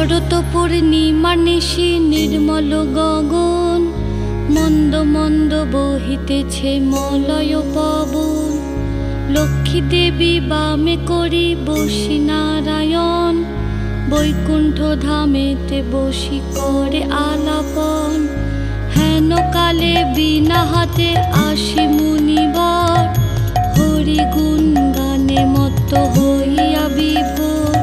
শরৎ পূর্ণিমার নিশি নির্মল গগন, মন্দ মন্দ বহিতেছে মলয় পবন। লক্ষ্মী দেবী বামে করি বসি নারায়ণ, বৈকুণ্ঠ ধামেতে বসি করে আলাপন। হেন কালে বিনা হাতে আসি মুনিবর, হরি গুণ গানে মত্ত হইয়া বিভোর।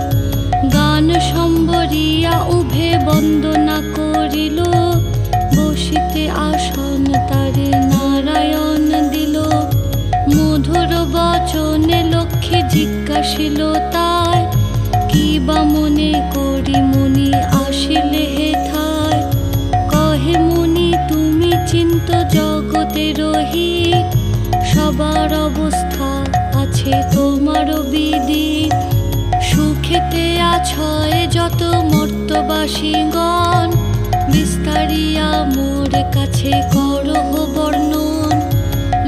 গান সম্বরিয়া উভে বন্দনা করিল, বসিতে আসন তারে নারায়ণ দিল। মধুর বচনে লক্ষ্মী জিজ্ঞাসিল তাই, কি বা মনে করি মুনি আসিলে হেথায়। কহে মুনি তুমি চিন্ত জগতের হিত, সবার অবস্থা আছে তোমার বিদিত। সুখেতে আছয় যত মর্তবাসীগণ, বিস্তারিয়া মোর কাছে করহ বর্ণন।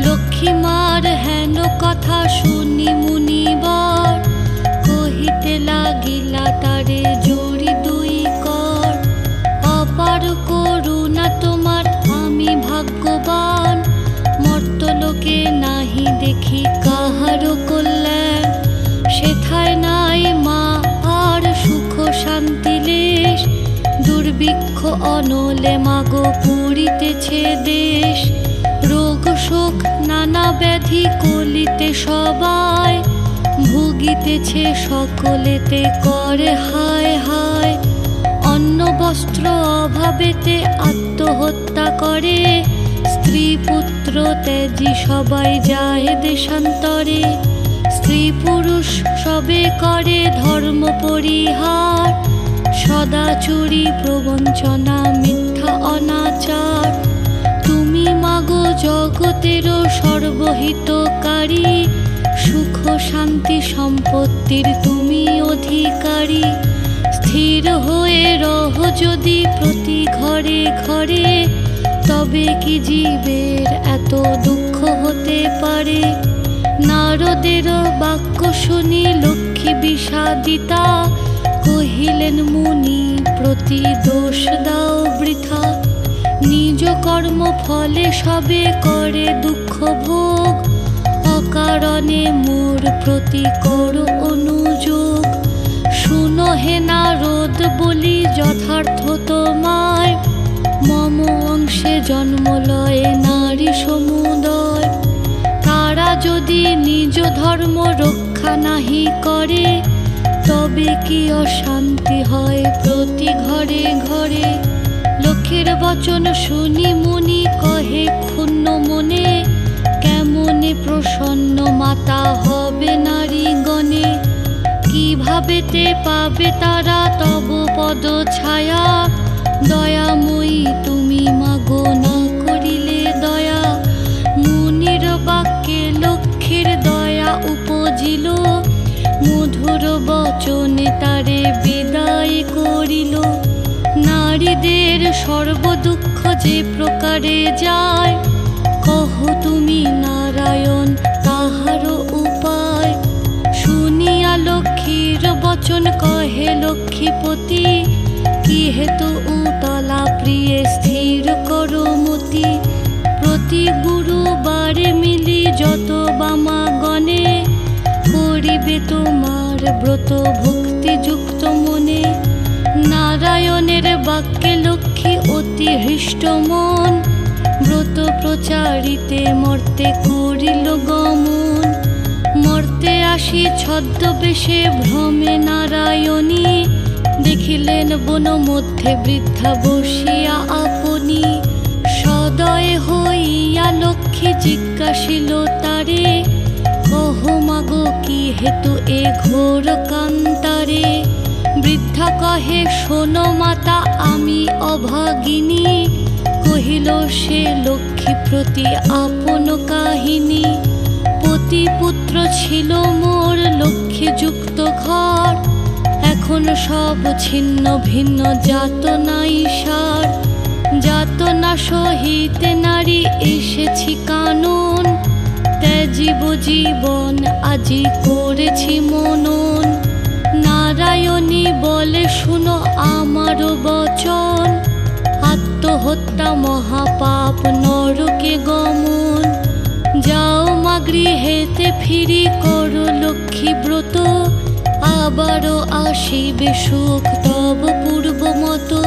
লক্ষ্মী মার হেন কথা শুনি মুনিবর, কহিতে লাগিলা তারে জড়ি দুই কর। অপার করুণা তোমার আমি ভাগ্যবান, মর্তলোকে নাহি দেখি কাহারো কল্যাণ। সেথায় নাই মা আর সুখ শান্তি লেশ, দুর্ভিক্ষ অনলে মাগো পুরিতেছে দেশ। রোগ শোক নানা ব্যাধি কলিতে সবাই, ভুগিতেছে সকলেতে করে হায় হায়। অন্ন বস্ত্র অভাবেতে আত্মহত্যা করে, স্ত্রী পুত্র ত্যাজি সবাই যায় দেশান্তরে। স্ত্রী পুরুষ সবে করে ধর্ম পরিহার, সদা চুরি প্রবঞ্চনা মিথ্যা অনাচার। তুমি মাগো জগতেরও সর্বহিতকারী, সুখ শান্তি সম্পত্তির তুমি অধিকারী। স্থির হয়ে রহ যদি প্রতি ঘরে ঘরে, তবে কি জীবের এত দুঃখ হতে পারে। নারদের বাক্য শুনি লক্ষ্মী বিষাদিতা, কহিলেন মুনি প্রতি দোষ দাও বৃথা। নিজ কর্ম ফলে সবে করে দুঃখ ভোগ, অকারণে মোর প্রতি করো অনুযোগ। শুনো হে নারদ বলি যথার্থ তোমায়, মম অংশে জন্ম লয়ে নারী সমুদয়। তারা যদি নিজ ধর্ম রক্ষা নাহি করে, তবে কি অশান্তি হয় প্রতি ঘরে ঘরে। লক্ষ্মীর বচন শুনি মুনি কহে ক্ষুণ্ণ মনে, কেমনে প্রসন্ন মাতা হবে নারীগণে। কিভাবেতে পাবে তারা তব পদ ছায়া, দয়াময়ী তুমি মাগো না করিলে দয়া। মুনির বাক্যে লক্ষ্মীর দয়া উপজিল, মধুর বচনে তারে বিদায় করিল। নারীদের সর্বদুঃখ যে প্রকারে যায়, কহ তুমি নারায়ণ তাহারও উপায়। শুনিয়া লক্ষ্মীর বচন কহে লক্ষ্মীপতি, কি হেতু উতলা প্রিয়ে স্থির করো মতি। প্রতি গুরুবারে মিলি যত বামাগণে, করিবে তোমার ব্রত ভক্তিযুক্ত মনে। নারায়ণের বাক্যে লক্ষ্মী অতি হৃষ্ট মন, ব্রত প্রচারিতে মর্তে করিল গমন। মর্তে আসি ছদ্মবেশে ভ্রমে নারায়ণী, দেখিলেন বন মধ্যে বৃদ্ধা বসিয়া আপনি। সদয় হইয়া লক্ষ্মী জিজ্ঞাসিল তারে, কহ মাগো কি হেতু এ ঘোর কান্তারে। বৃদ্ধা কহে শোনো মাতা আমি অভাগিনী, কহিল সে লক্ষ্মী প্রতি আপন কাহিনী। পতি পুত্র ছিল মোর লক্ষ্মীযুক্ত ঘর, এখন সব ছিন্ন ভিন্ন যাতনাই সার। যাতনা সহিতে নারী এসেছি কানন, ত্যাজিব জীবন আজি করেছি মনন। নারায়ণী বলে শুনো আমারও বচন, আত্মহত্যা মহাপাপ নরকে গমন। যাও মা গৃহেতে ফিরি করো লক্ষ্মী ব্রত, আবারও আসিবে সুখ তব পূর্ব মতো।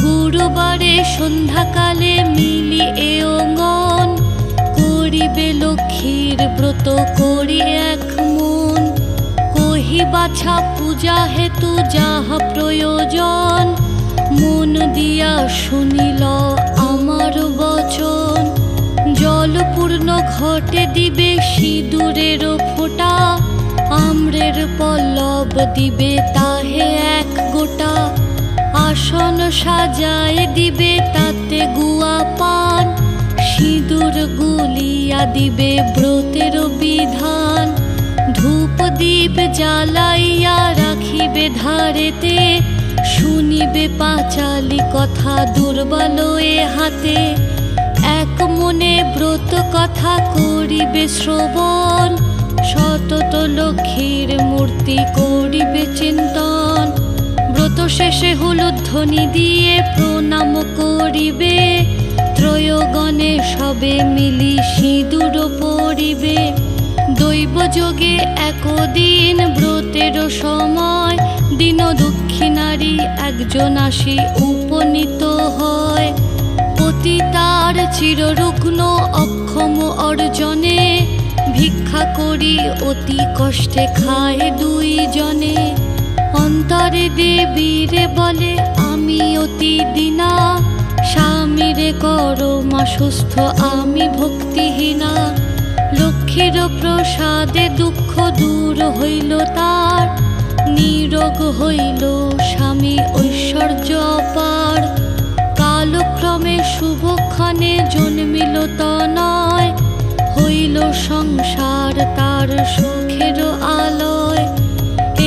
গুরুবারে সন্ধ্যাকালে মিলি এ অঙ্গন, করিবে লক্ষ্মীর ব্রত করি এক মন। কহি বাছা পূজা হেতু যাহা প্রয়োজন, মন দিয়া শুনিল আমার বচন। জলপূর্ণ ঘটে দিবে সিঁদুরের ফোঁটা, আম্রের পল্লব দিবে তাহে এক গোটা। আসন সাজায় দিবে তাতে গুয়া পান, সিঁদুর গুলিয়া দিবে ব্রতের বিধান। ধূপ দীপ জ্বালাইয়া রাখিবে ধারেতে, শুনিবে পাঁচালি কথা দুর্বল এ হাতে। এক মনে ব্রত কথা করিবে শ্রবণ, সতত লক্ষ্মীর মূর্তি করিবে চিন্তন। ব্রত শেষে হুলুধ্বনি দিয়ে প্রণাম করিবে, ত্রয়োগণে সবে মিলি সিঁদুর পরিবে। দৈব যোগে একদিন ব্রতের সময়, দিন দক্ষিণারী একজন আসি উপনীত হয়। পতিতার চিররুগ্ন অক্ষম অর্জনে, ভিক্ষা করি অতি কষ্টে খায় দুইজনে। অন্তরে দেবীরে বলে আমি অতি দীনা, স্বামীরে করো মা সুস্থ আমি ভক্তিহীনা। লক্ষ্মীর প্রসাদে দুঃখ দূর হইল তার, নিরোগ হইল স্বামী ঐশ্বর্য অপার। কালক্রমে শুভক্ষণে জন্মিল তনয়, হইল সংসার তার সুখের আলয়।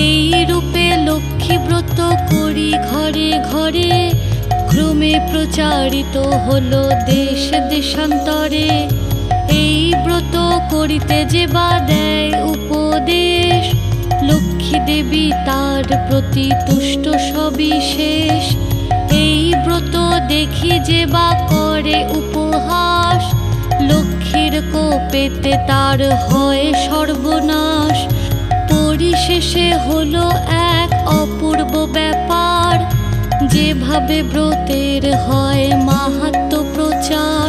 এই রূপে লক্ষ্মী ব্রত করি ঘরে ঘরে, ক্রমে প্রচারিত হলো দেশ দেশান্তরে। এই ব্রত করিতে যে বা দেয় উপদেশ, লক্ষ্মী দেবী তার প্রতি তুষ্ট সবিশেষ। এই ব্রত দেখি যে বা করে উপহাস, লক্ষ্মীর কোপেতে তার হয় সর্বনাশ। পরিশেষে হলো এক অপূর্ব ব্যাপার, যেভাবে ব্রতের হয় মাহাত্ম্য প্রচার।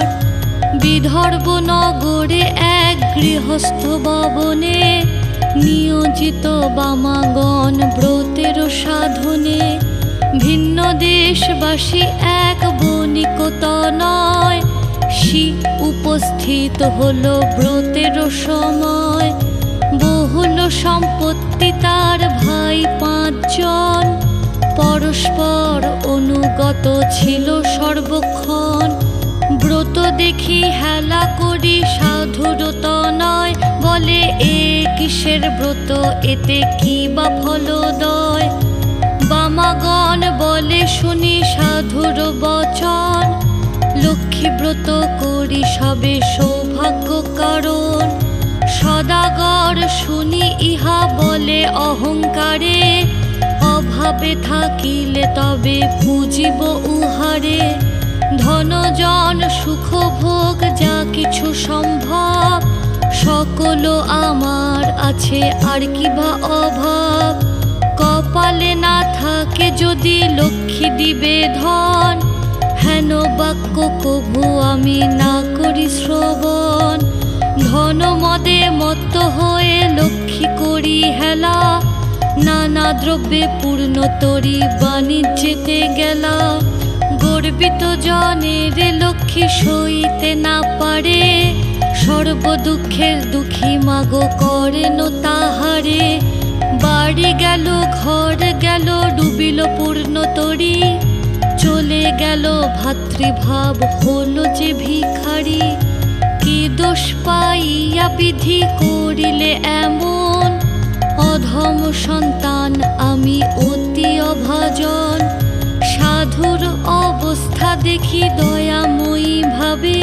বিদর্ভ নগরে এক গৃহস্থ ভবনে, নিয়োজিত বামাগণ ব্রতের সাধনে। ভিন্ন দেশবাসী এক বণিক তনয়, উপস্থিত হলো ব্রতের সময়। বহুল সম্পত্তি তার ভাই পাঁচজন, পরস্পর অনুগত ছিল সর্বক্ষণ। ব্রত দেখি হেলা করি সাধুর তনয়, বলে এ কিসের ব্রত এতে কি বা ফলদয়। বামাগণ বলে শুনি সাধুর বচন, লক্ষ্মী ব্রত করি সবে সৌভাগ্য কারণ। সদাগর শুনি ইহা বলে অহংকারে, অভাবে থাকিলে তবে পুজিব উহারে। ধনজন সুখ ভোগ যা কিছু সম্ভব, সকল আমার আছে আর কি বা অভাব। কপালে না থাকে যদি লক্ষ্মী দিবে ধন, হেন বাক্য কভু আমি না করি শ্রবণ। ধন মদে মত্ত হয়ে লক্ষ্মী করি হেলা, নানা দ্রব্যে পূর্ণ তরি বাণিজ্যেতে গেলা। গর্বিত জনের লক্ষ্মী সইতে না পারে, সর্ব দুঃখের দুঃখী মাগো করেন তাহারে। বাড়ি গেল ঘর গেল ডুবিল পূর্ণ তরি, চলে গেল ভাতৃভাব হলো যে ভিখারি। কি দোষ পাইয়া বিধি করিলে এমন, অধম সন্তান আমি অতি অভাজন। সাধুর অবস্থা দেখি দয়াময়ী ভাবে,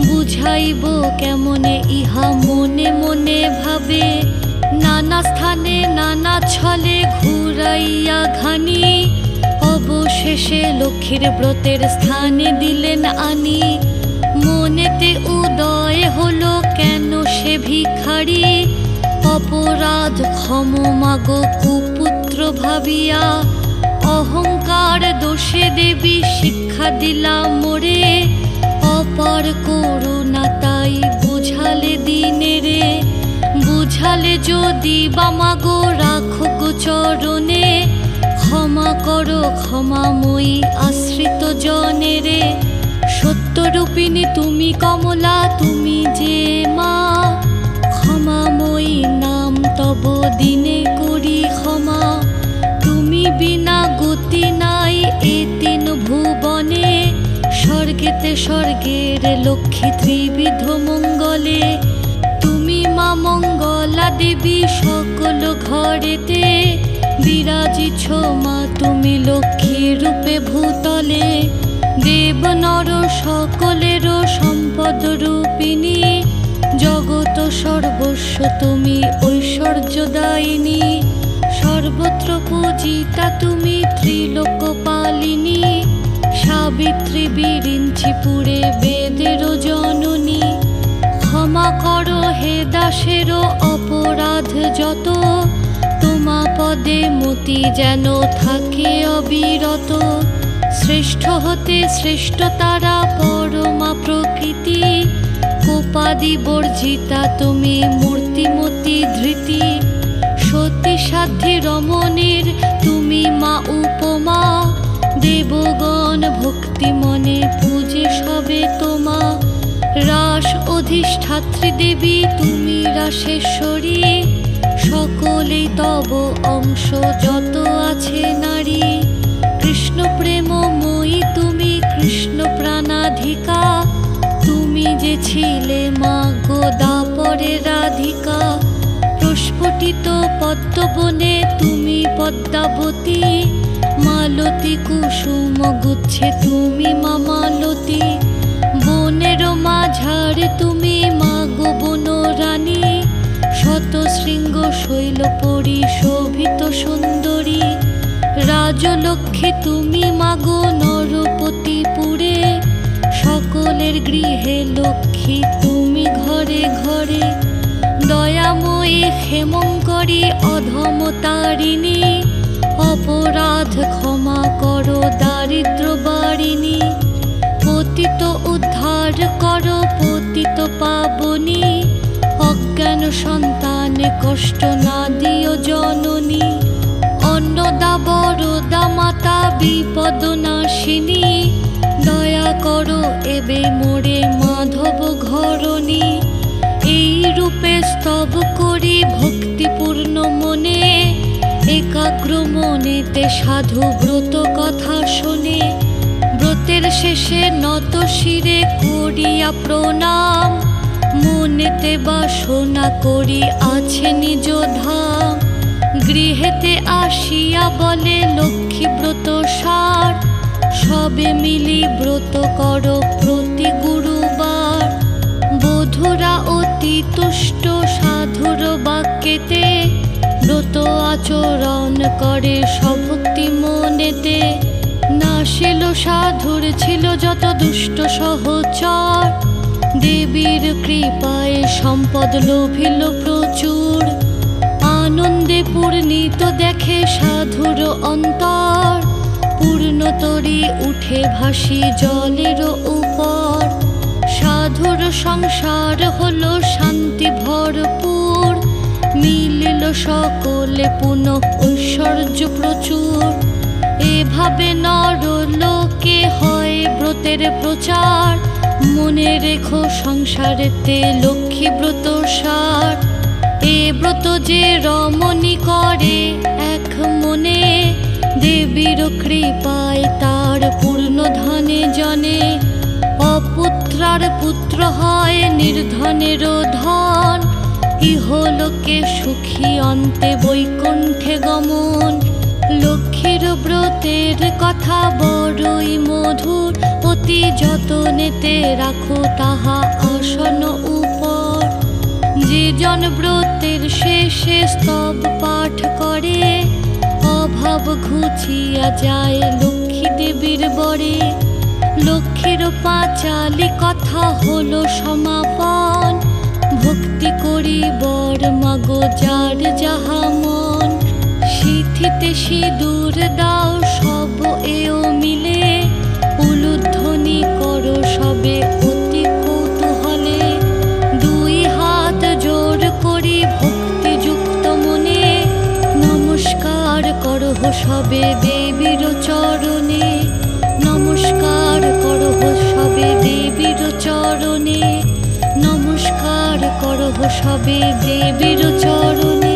বুঝাইব কেমনে ইহা মনে মনে ভাবে। নানা স্থানে নানা ছলে ঘুর খানি, অবশেষে লক্ষ্মীর ব্রতের স্থানে দিলেন আনি। মনেতে উদয় হলো কেন সে ভিখারি, অপরাধ ক্ষম মাগো কুপুত্র ভাবিয়া। অহংকার দোষে দেবী শিক্ষা দিলাম মোরে, অপার করুণা তাই বুঝালে দিনে রে। বুঝালে যদি বা মাগো রাখো গো চরণে, ক্ষমা করো ক্ষমাময়ী আশ্রিত জনে রে। সত্যরূপিণী তুমি কমলা তুমি যে মা, ক্ষমাময়ী নাম তব দিনে করি ক্ষমা। তুমি বিনা গতি নাই এ তিন ভুবনে, স্বর্গেতে স্বর্গের লক্ষ্মী ত্রিবিধ মঙ্গলে। তুমি মা মঙ্গলা দেবী সকল ঘরেতে, বিরাজিছ মা তুমি লক্ষ্মী রূপে ভূতলে। দেব নর সকলের সম্পদ রূপিণী, জগত সর্বস্ব তুমি ঐশ্বর্যদায়িনী। সর্বত্র পূজিতা তুমি ত্রিলোকপালিনী, সাবিত্রী বিরিঞ্চিপুরে বেদের জননী। ক্ষমা করো হে দাসের অপরাধ যত, তোমা পদে মতি যেন থাকে অবিরত। শ্রেষ্ঠ হতে শ্রেষ্ঠ তারা পরমা প্রকৃতি, কোপাদি বর্জিতা তুমি মূর্তিমতি ধৃতি। সতী সাধ্যি রমণীর তুমি মা উপমা, দেবগণ ভক্তি মনে পূজে সবে তোমা। রাস অধিষ্ঠাত্রী দেবী তুমি রাসেশ্বরী, সকলেই তব অংশ যত আছে নারী। কৃষ্ণ প্রেমময়ী তুমি কৃষ্ণ প্রাণাধিকা, তুমি যে ছিলে মা গো দাপরে রাধিকা। প্রস্ফুটিত পদ্মবনে তুমি পদ্মাবতী, মালতী কুসুম গুচ্ছে তুমি মা মালতী। বনের মাঝারে তুমি মা গো বনরানী, শত শৃঙ্গ শৈল পরি শোভিত সুন্দরী। রাজলক্ষ্মী তুমি মাগো নরপতি পুরে, সকলের গৃহে লক্ষ্মী তুমি ঘরে ঘরে। দয়াময়ী ক্ষেমঙ্করী অধমতারিণী, অপরাধ ক্ষমা করো দারিদ্র বারিণী। পতিত উদ্ধার করো পতিত পাবনী, অজ্ঞান সন্তান কষ্ট না দিও জননী। অন্নদা বরদা মাতা বিপদ নাশিনী, দয়া করো এবে মোরে মাধব ঘরণী। এই রূপে স্তব করি ভক্তিপূর্ণ মনে, একাগ্র মনেতে সাধু ব্রত কথা শোনে। ব্রতের শেষে নত শিরে করিয়া প্রণাম, মনেতে বাসনা করি আছে নিজ ধাম। গৃহেতে আসিয়া বলে লক্ষ্মী ব্রত সার, সবে মিলি ব্রত করো প্রতি গুরুবার। বধূরা অতি তুষ্ট সাধুর বাক্যেতে, ব্রত আচরণ করে সভক্তি মনেতে। নাশিল সাধুর ছিল যত দুষ্ট সহচর, দেবীর কৃপায় সম্পদ লোভিল প্রচুর। আনন্দে পূর্ণিত দেখে সাধুর অন্তর, পূর্ণতরী উঠে ভাসি জলের উপর। সাধুর সংসার হলো শান্তি ভরপুর, মিলিল সকলে পুনঃ ঐশ্বর্য প্রচুর। এভাবে নরলোকে হয় ব্রতের প্রচার, মনে রেখো সংসারেতে লক্ষ্মী ব্রত সার। এ ব্রত যে রমণী করে এক মনে, দেবীর কৃপায় তার পূর্ণ ধনে জনে। অপুত্রার পুত্র হয় নির্ধনের ধন, ইহলোকে সুখী অন্তে বৈকুণ্ঠে গমন। লক্ষ্মীর ব্রতের কথা বড়ই মধুর, অতি যতনেতে রাখো তাহা আসন উপর। যে জন ব্রতের শেষে স্তব পাঠ করে, অভাব সব ঘুচিয়া যায় লক্ষ্মী দেবীর বরে। লক্ষ্মীর পাঁচালি কথা হলো সমাপন, ভক্তি করি বর মাগো যার যাহা মন। সিথিতে সিঁদুর দাও সব এও মিলে, উলুধ্বনি করো সবে অতি কৌতূহলে। দুই হাত জোর করি ভক্তিযুক্ত মনে, নমস্কার করো সবে দেবীর চরণে। নমস্কার করো সবে দেবীর চরণে, নমস্কার করো সবে দেবীর চরণে।